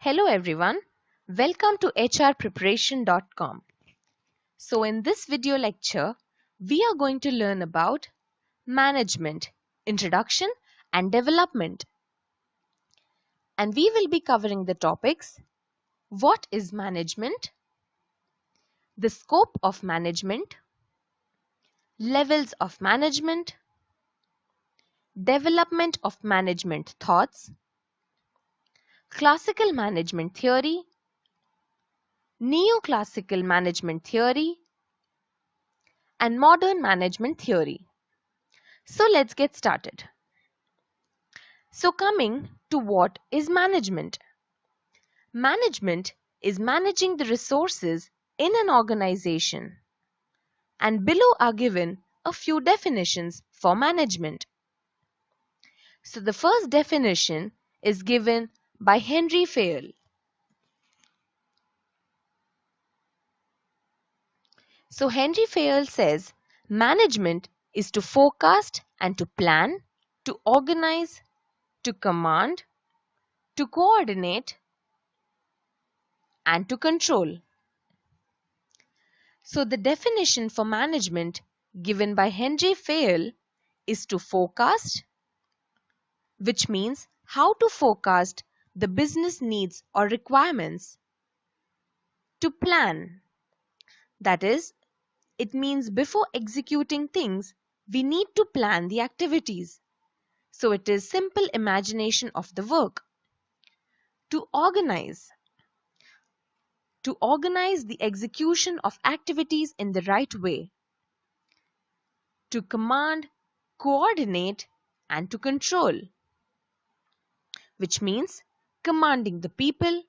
Hello everyone, welcome to hrpreparation.com. So in this video lecture, we are going to learn about management, introduction and development. And we will be covering the topics: what is management, the scope of management, levels of management, development of management thoughts, classical management theory, neoclassical management theory, and modern management theory. So let's get started. So coming to what is management? Management is managing the resources in an organization. And below are given a few definitions for management. So the first definition is given by Henry Fayol. So Henry Fayol says management is to forecast and to plan, to organize, to command, to coordinate, and to control. So the definition for management given by Henry Fayol is to forecast, which means how to forecast the business needs or requirements. To plan, that is, it means before executing things, we need to plan the activities. So it is simple imagination of the work. To organize the execution of activities in the right way. To command, coordinate, and to control, which means commanding the people,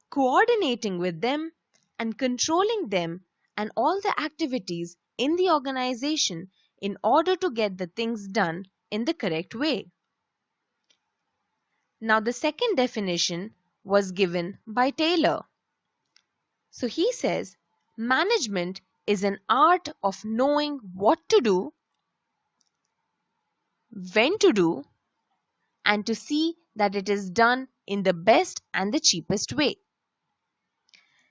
coordinating with them, and controlling them and all the activities in the organization in order to get the things done in the correct way. Now the second definition was given by Taylor. So he says management is an art of knowing what to do, when to do, and to see that it is done in the best and the cheapest way.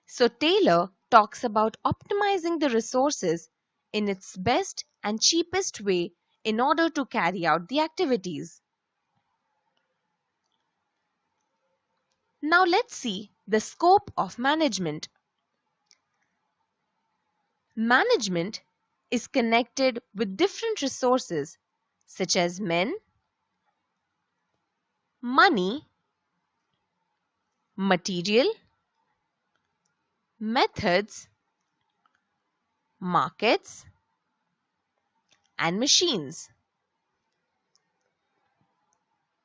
So Taylor talks about optimizing the resources in its best and cheapest way in order to carry out the activities. Now let's see the scope of management. Management is connected with different resources such as men, money, material, methods, markets, and machines.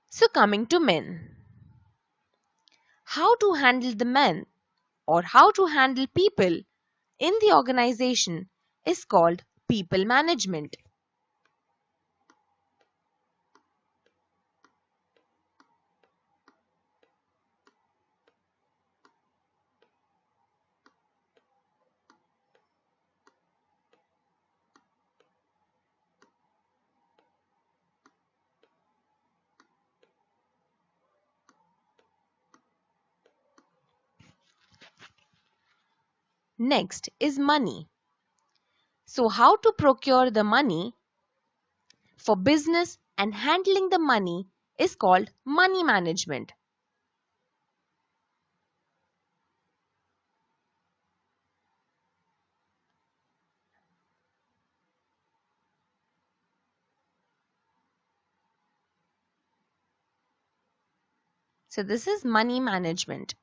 So coming to men. How to handle the men or how to handle people in the organization is called people management. Next is money. So how to procure the money for business and handling the money is called money management. So this is money management.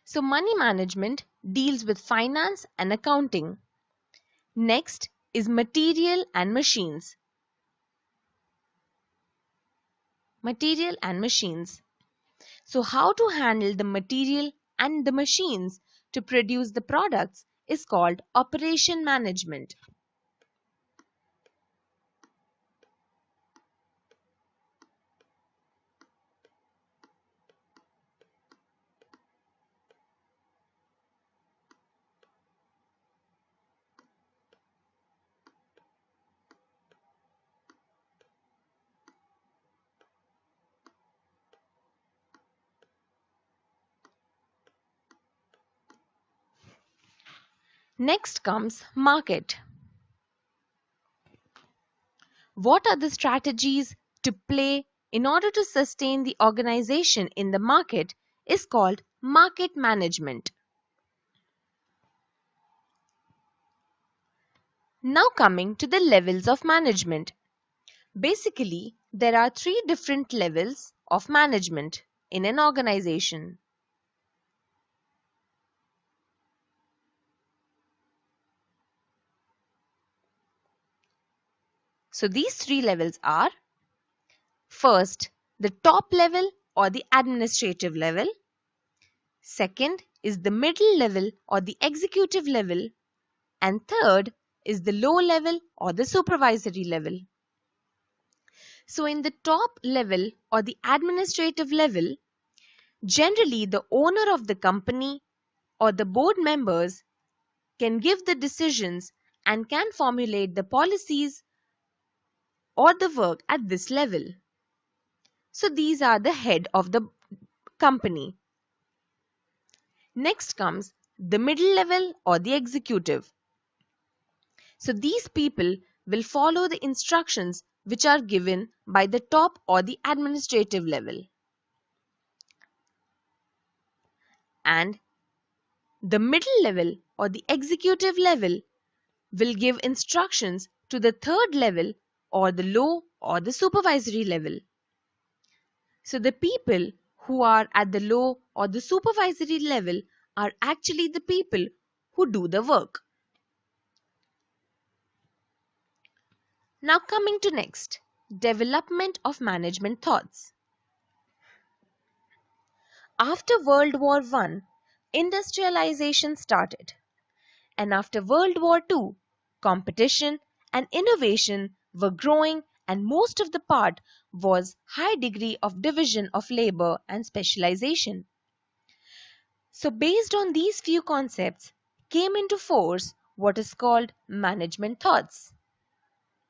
So money management deals with finance and accounting. Next is material and machines. Material and machines. So how to handle the material and the machines to produce the products is called operation management. Next comes market. What are the strategies to play in order to sustain the organization in the market is called market management. Now coming to the levels of management. Basically, there are three different levels of management in an organization. So these three levels are: first, the top level or the administrative level. Second is the middle level or the executive level. And third is the low level or the supervisory level. So in the top level or the administrative level, generally the owner of the company or the board members can give the decisions and can formulate the policies or the work at this level. So these are the head of the company. Next comes the middle level or the executive. So these people will follow the instructions which are given by the top or the administrative level. And the middle level or the executive level will give instructions to the third level or the low or the supervisory level. So the people who are at the low or the supervisory level are actually the people who do the work. Now coming to next, development of management thoughts. After World War I, industrialization started, and after World War II, competition and innovation were growing, and most of the part was high degree of division of labor and specialization. So based on these few concepts came into force what is called management thoughts.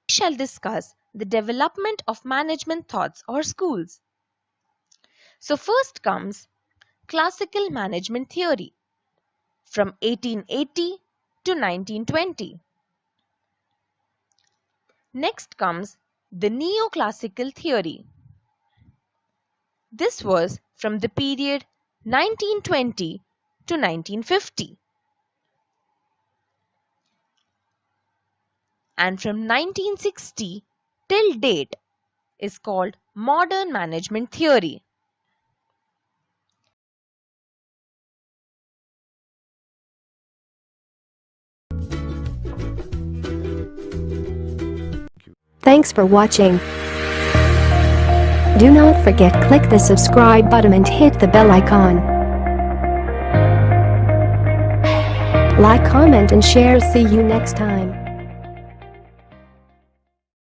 We shall discuss the development of management thoughts or schools. So first comes classical management theory from 1880 to 1920. Next comes the neoclassical theory. This was from the period 1920 to 1950. And from 1960 till date is called modern management theory. Thanks for watching. Do not forget click the subscribe button and hit the bell icon. Like, comment and share. See you next time.